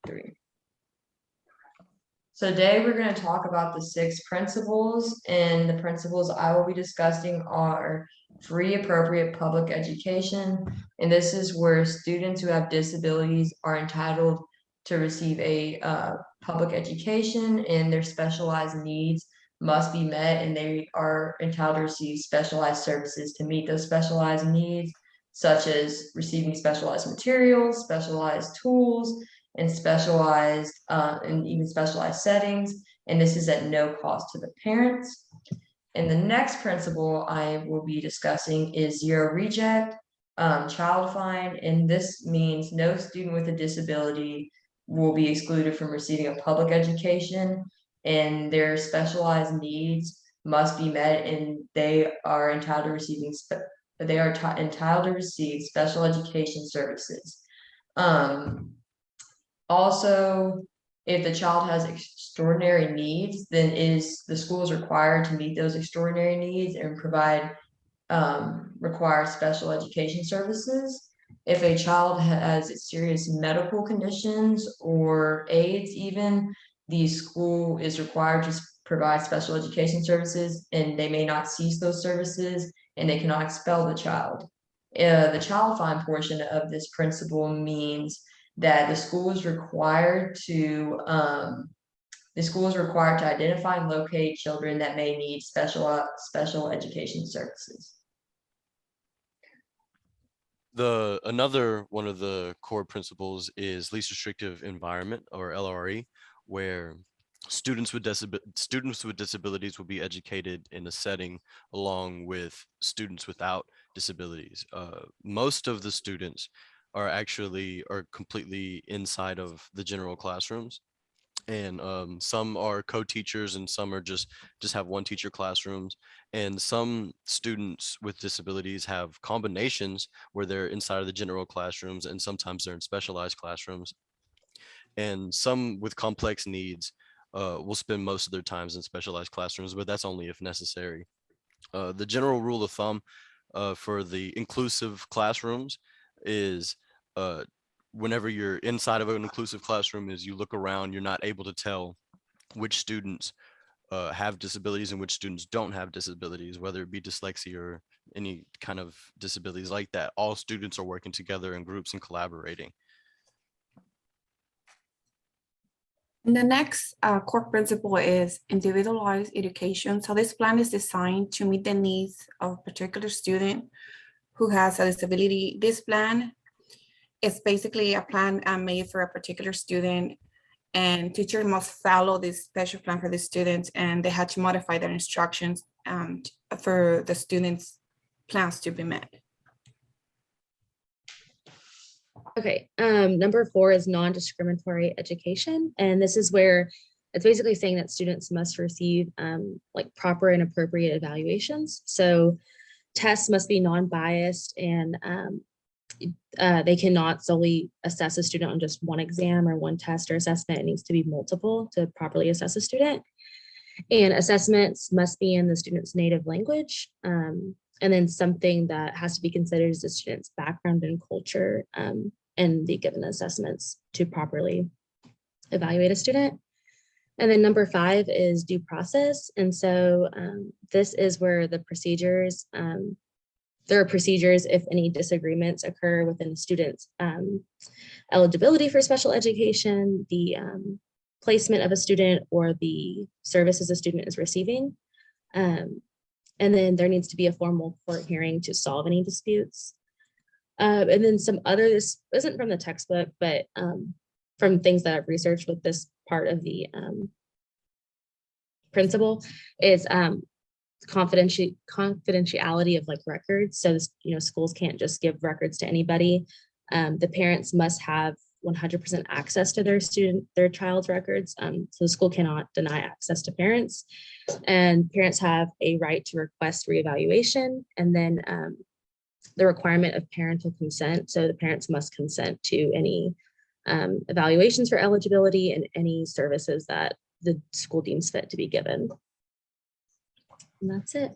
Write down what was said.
3. So today we're going to talk about the 6 principles, and the principles I will be discussing are free, appropriate public education, and this is where students who have disabilities are entitled to receive a public education, and their specialized needs must be met, and they are entitled to receive specialized services to meet those specialized needs, such as receiving specialized materials, specialized tools, and specialized and even specialized settings, and this is at no cost to the parents. And the next principle I will be discussing is zero reject, child find, and this means no student with a disability will be excluded from receiving a public education, and their specialized needs must be met, and they are entitled to receiving entitled to receive special education services. Also, if the child has extraordinary needs, then the school is required to meet those extraordinary needs and provide required special education services. If a child has serious medical conditions or AIDS even, the school is required to provide special education services, and they may not cease those services, and they cannot expel the child. The child find portion of this principle means that the school is required to identify and locate children that may need special education services. Another one of the core principles is least restrictive environment, or LRE, where students with disabilities will be educated in a setting along with students without disabilities. Most of the students are completely inside of the general classrooms, and some are co-teachers and some are just have one teacher classrooms, and some students with disabilities have combinations where they're inside of the general classrooms and sometimes they're in specialized classrooms, and some with complex needs will spend most of their times in specialized classrooms, but that's only if necessary. The general rule of thumb for the inclusive classrooms is whenever you're inside of an inclusive classroom is you look around, you're not able to tell which students have disabilities and which students don't have disabilities, whether it be dyslexia or any kind of disabilities like that. All students are working together in groups and collaborating. The next core principle is individualized education. So this plan is designed to meet the needs of a particular student who has a disability. This plan is basically a plan made for a particular student, and teachers must follow this special plan for the students, and they had to modify their instructions for the students' plans to be met. Okay, number 4 is non-discriminatory education. And this is where it's basically saying that students must receive like proper and appropriate evaluations. So tests must be non-biased, and they cannot solely assess a student on just one exam or one test or assessment. It needs to be multiple to properly assess a student. And assessments must be in the student's native language. And then something that has to be considered is the student's background and culture, and be given assessments to properly evaluate a student. And then number 5 is due process. And so this is where the procedures, there are procedures if any disagreements occur within a student's eligibility for special education, the placement of a student, or the services a student is receiving. And then there needs to be a formal court hearing to solve any disputes. And then some other, this isn't from the textbook, but from things that I've researched with this part of the principle is confidentiality of like records. So, schools can't just give records to anybody. The parents must have 100% access to their child's records. So the school cannot deny access to parents, and parents have a right to request reevaluation, and then the requirement of parental consent. So the parents must consent to any evaluations for eligibility and any services that the school deems fit to be given. And that's it.